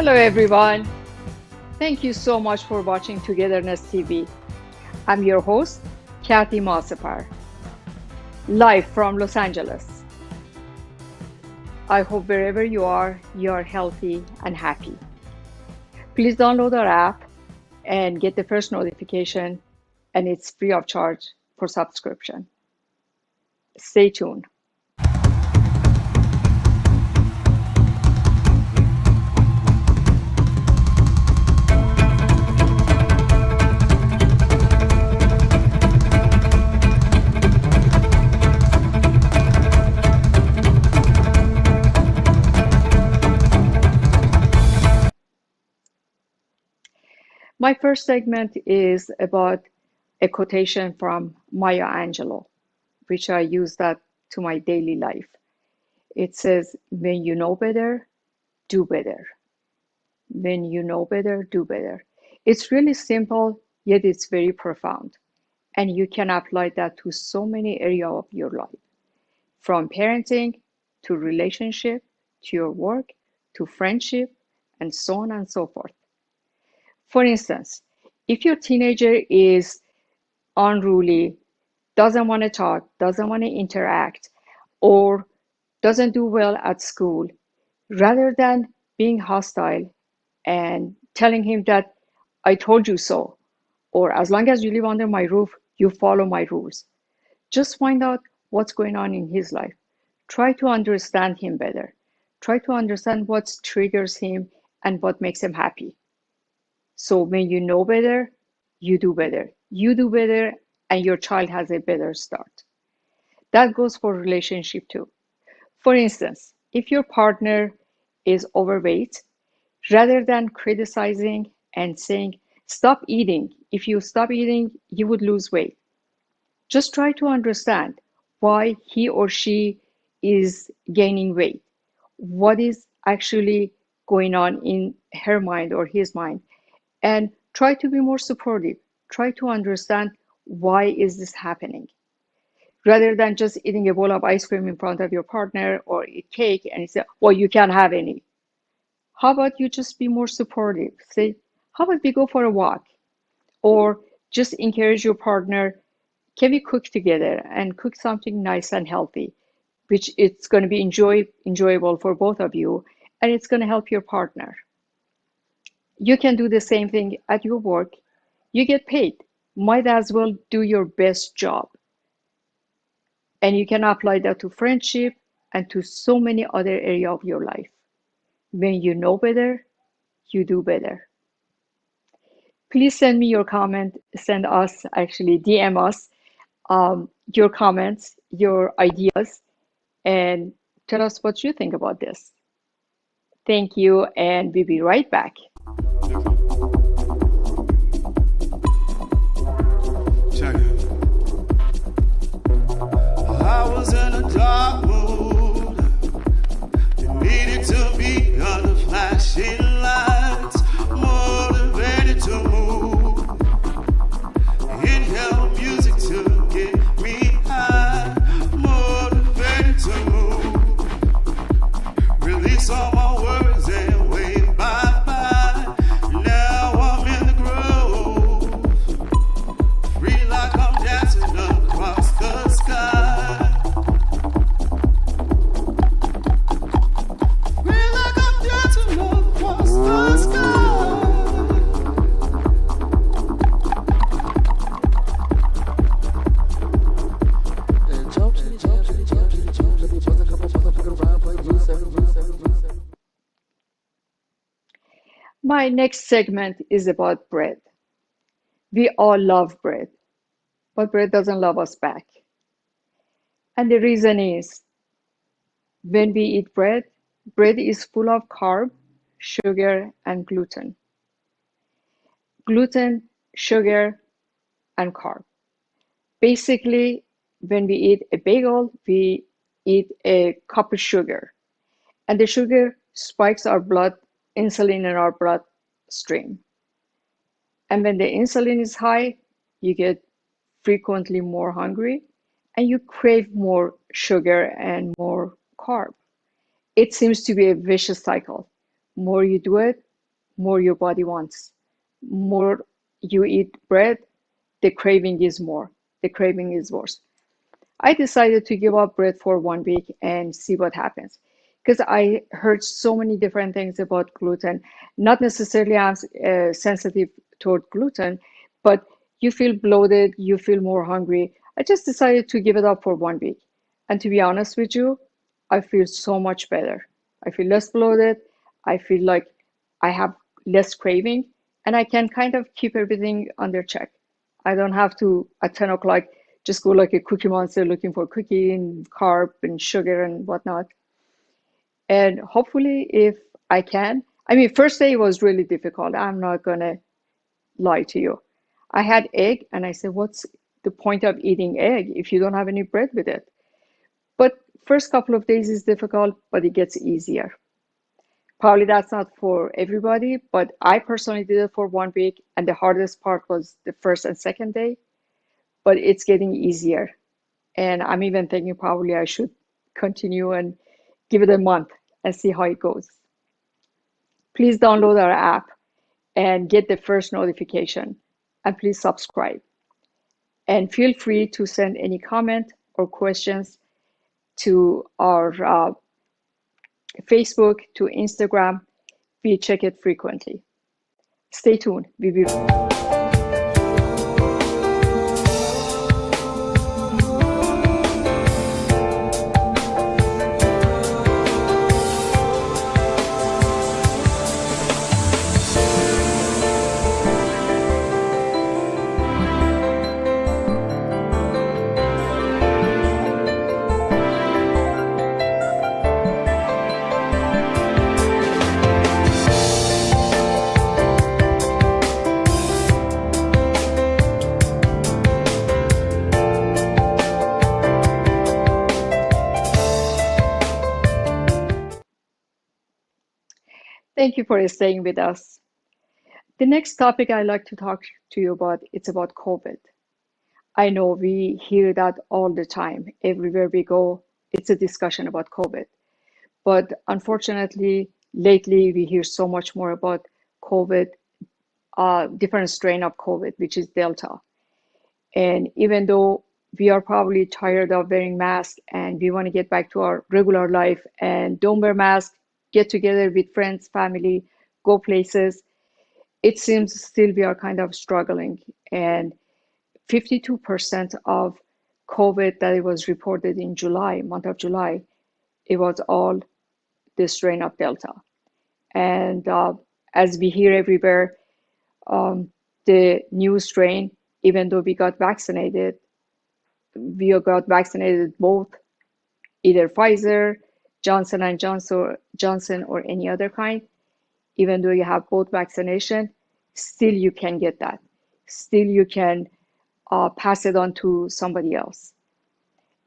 Hello, everyone. Thank you so much for watching Togetherness TV. I'm your host, Moassesfar, live from Los Angeles. I hope wherever you are healthy and happy. Please download our app and get the first notification, and it's free of charge for subscription. Stay tuned. My first segment is about a quotation from Maya Angelou, which I use that to my daily life. It says, when you know better, do better. When you know better, do better. It's really simple, yet it's very profound. And you can apply that to so many areas of your life, from parenting to relationship, to your work, to friendship, and so on and so forth. For instance, if your teenager is unruly, doesn't want to talk, doesn't want to interact, or doesn't do well at school, rather than being hostile and telling him that I told you so, or as long as you live under my roof, you follow my rules. Just find out what's going on in his life. Try to understand him better. Try to understand what triggers him and what makes him happy. So when you know better, you do better. You do better, and your child has a better start. That goes for relationship too. For instance, if your partner is overweight, rather than criticizing and saying, stop eating, if you stop eating, you would lose weight. Just try to understand why he or she is gaining weight. What is actually going on in her mind or his mind? And try to be more supportive. Try to understand why is this happening. Rather than just eating a bowl of ice cream in front of your partner or eat cake and you say, well, you can't have any. How about you just be more supportive? Say, how about we go for a walk? Or just encourage your partner, can we cook together and cook something nice and healthy, which it's going to be enjoyable for both of you, and it's going to help your partner. You can do the same thing at your work. You get paid. Might as well do your best job. And you can apply that to friendship and to so many other areas of your life. When you know better, you do better. Please send me your comment, send us, actually DM us, your comments, your ideas, and tell us what you think about this. Thank you, and we'll be right back. Check it. I was in a dark mood. It needed to be under flashing lights, motivated to move. Inhale music to get me high, motivated to move. Release all my worries and wave bye-bye. Now I'm in the groove, free like I'm dancing across the sky. My next segment is about bread. We all love bread, but bread doesn't love us back. And the reason is, when we eat bread, bread is full of carb, sugar, and gluten. Gluten, sugar, and carb. Basically, when we eat a bagel, we eat a cup of sugar. And the sugar spikes our blood, insulin in our bloodstream. And when the insulin is high, you get frequently more hungry and you crave more sugar and more carb. It seems to be a vicious cycle. More you do it, more your body wants. More you eat bread, the craving is more. The craving is worse. I decided to give up bread for 1 week and see what happens. Because I heard so many different things about gluten. Not necessarily I'm sensitive toward gluten, but you feel bloated, you feel more hungry. I just decided to give it up for 1 week. And to be honest with you, I feel so much better. I feel less bloated. I feel like I have less craving and I can kind of keep everything under check. I don't have to, at 10 o'clock, just go like a cookie monster looking for cookie and carb and sugar and whatnot. And hopefully, if I can, I mean, first day was really difficult. I'm not gonna lie to you. I had egg and I said, what's the point of eating egg if you don't have any bread with it? But first couple of days is difficult, but it gets easier. Probably that's not for everybody, but I personally did it for 1 week, and the hardest part was the first and second day, but it's getting easier. And I'm even thinking probably I should continue and give it a month and see how it goes. Please download our app and get the first notification. And please subscribe. And feel free to send any comment or questions to our Facebook, to Instagram. We check it frequently. Stay tuned. We'll be Thank you for staying with us. The next topic I'd like to talk to you about, it's about COVID. I know we hear that all the time. Everywhere we go, it's a discussion about COVID. But unfortunately, lately we hear so much more about COVID, different strain of COVID, which is Delta. And even though we are probably tired of wearing masks and we want to get back to our regular life and don't wear masks, get together with friends, family, go places, it seems still we are kind of struggling. And 52% of COVID that it was reported in July, month of July, it was all the strain of Delta. And as we hear everywhere, the new strain, even though we got vaccinated both either Pfizer, Johnson or any other kind, even though you have both vaccination, still you can get that. Still you can pass it on to somebody else.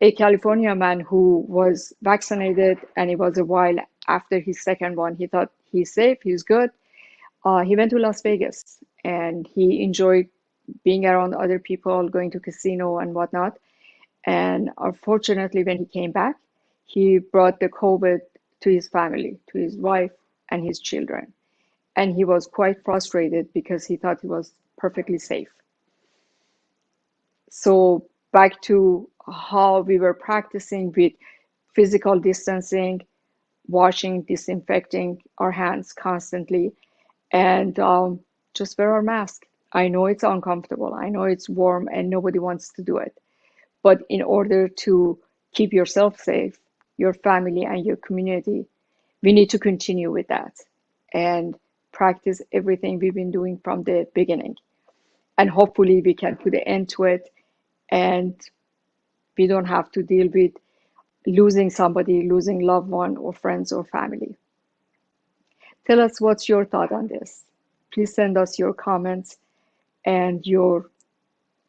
A California man who was vaccinated, and it was a while after his second one, he thought he's safe, he's good. He went to Las Vegas and he enjoyed being around other people, going to casino and whatnot. And unfortunately, when he came back, he brought the COVID to his family, to his wife and his children. And he was quite frustrated because he thought he was perfectly safe. So back to how we were practicing with physical distancing, washing, disinfecting our hands constantly, and just wear our mask. I know it's uncomfortable. I know it's warm and nobody wants to do it. But in order to keep yourself safe, your family and your community, we need to continue with that and practice everything we've been doing from the beginning. And hopefully we can put an end to it and we don't have to deal with losing somebody, losing loved one or friends or family. Tell us what's your thought on this. Please send us your comments and your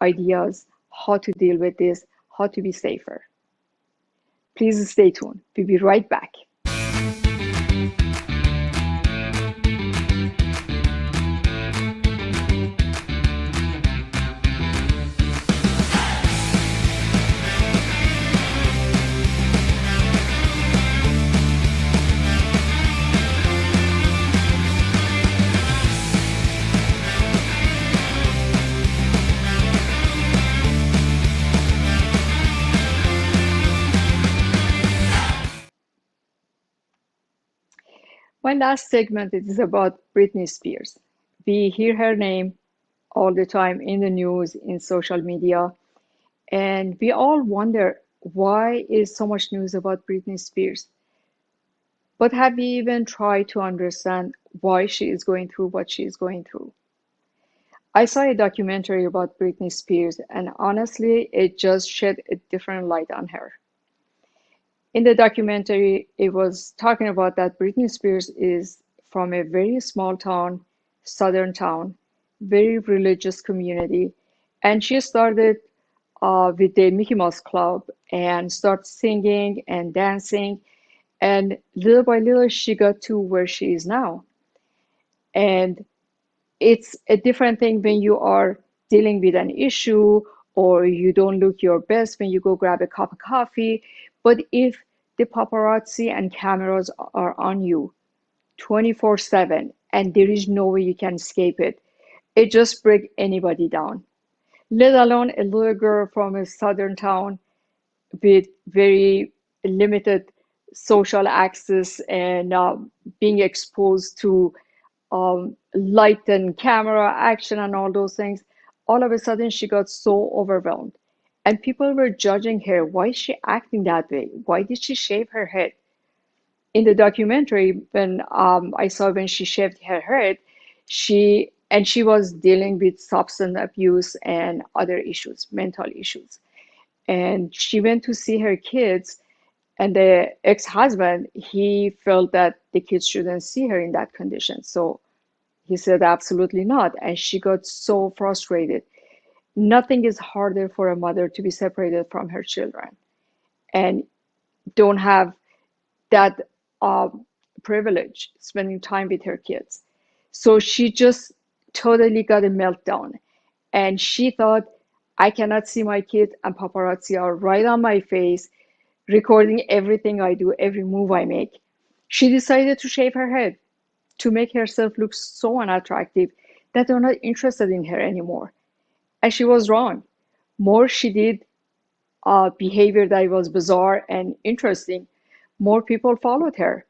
ideas how to deal with this, how to be safer. Please stay tuned. We'll be right back. My last segment is about Britney Spears. We hear her name all the time in the news, in social media, and we all wonder why is so much news about Britney Spears? But have we even tried to understand why she is going through what she is going through? I saw a documentary about Britney Spears, and honestly, it just shed a different light on her. In the documentary, it was talking about that Britney Spears is from a very small town, southern town, very religious community, and she started with the Mickey Mouse Club and started singing and dancing, and little by little she got to where she is now. And it's a different thing when you are dealing with an issue or you don't look your best when you go grab a cup of coffee. But if the paparazzi and cameras are on you 24/7 and there is no way you can escape it, it just breaks anybody down, let alone a little girl from a southern town with very limited social access and being exposed to light and camera action and all those things. All of a sudden, she got so overwhelmed. And people were judging her. Why is she acting that way? Why did she shave her head? In the documentary, when I saw when she shaved her head, she was dealing with substance abuse and other issues, mental issues. And she went to see her kids, and the ex-husband, he felt that the kids shouldn't see her in that condition. So he said, absolutely not. And she got so frustrated. Nothing is harder for a mother to be separated from her children and don't have that uh, privilege spending time with her kids. So she just totally got a meltdown. And she thought, I cannot see my kids, and paparazzi are right on my face, recording everything I do, every move I make. She decided to shave her head to make herself look so unattractive that they're not interested in her anymore. And she was wrong. More she did behavior that was bizarre and interesting, more people followed her.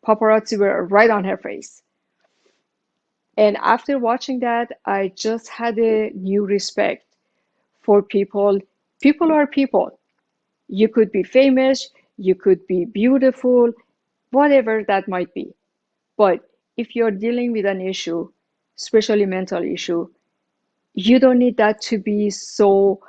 Paparazzi were right on her face. And after watching that, I just had a new respect for people. People are people. You could be famous, you could be beautiful, whatever that might be. But if you're dealing with an issue, especially mental issue, you don't need that to be so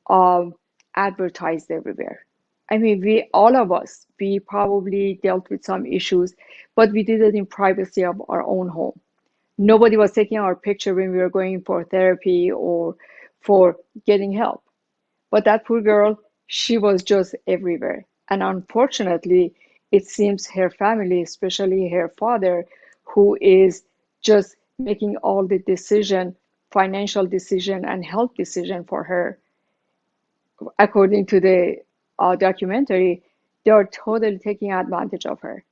um, advertised everywhere. I mean, we all of us, we probably dealt with some issues, but we did it in privacy of our own home. Nobody was taking our picture when we were going for therapy or for getting help. But that poor girl, she was just everywhere. And unfortunately, it seems her family, especially her father, who is just making all the decision, financial decision and health decision for her, according to the documentary, they are totally taking advantage of her.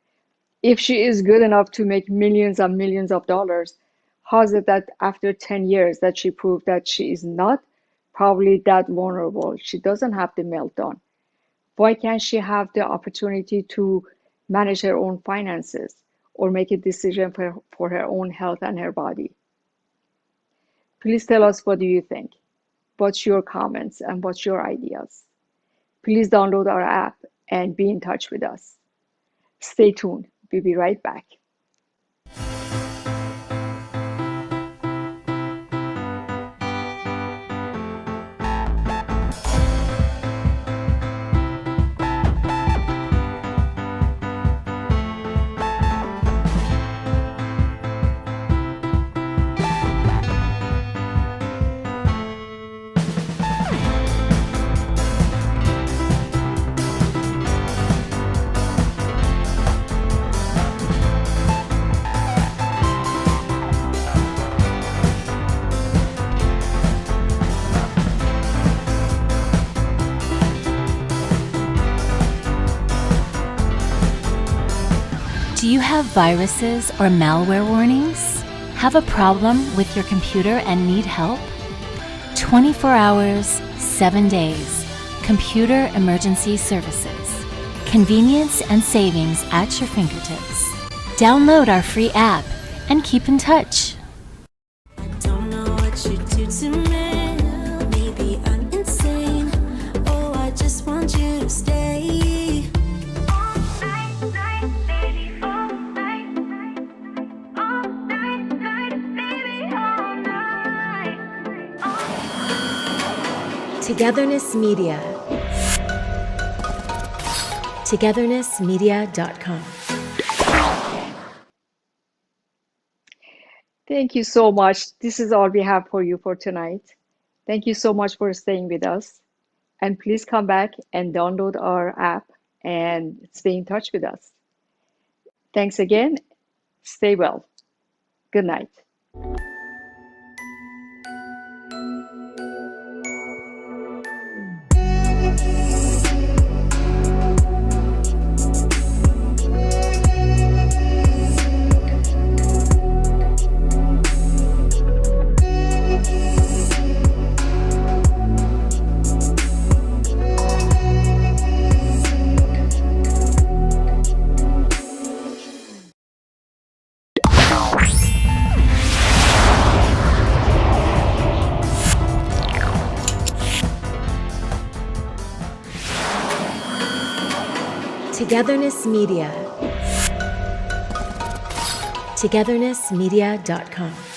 If she is good enough to make millions and millions of dollars, how is it that after 10 years that she proved that she is not probably that vulnerable? She doesn't have the meltdown. Why can't she have the opportunity to manage her own finances or make a decision for her own health and her body? Please tell us, what do you think? What's your comments and what's your ideas? Please download our app and be in touch with us. Stay tuned. We'll be right back. Do you have viruses or malware warnings? Have a problem with your computer and need help? 24 hours, 7 days. Computer Emergency Services. Convenience and savings at your fingertips. Download our free app and keep in touch. Don't know what you do to me. Maybe I'm insane. Oh, I just want you to stay. All night, night, baby, all night, all night, night, baby, all night. Togetherness Media. Togethernessmedia.com. Thank you so much. This is all we have for you for tonight. Thank you so much for staying with us. And please come back and download our app and stay in touch with us. Thanks again. Stay well. Good night. Togetherness Media. Togethernessmedia.com.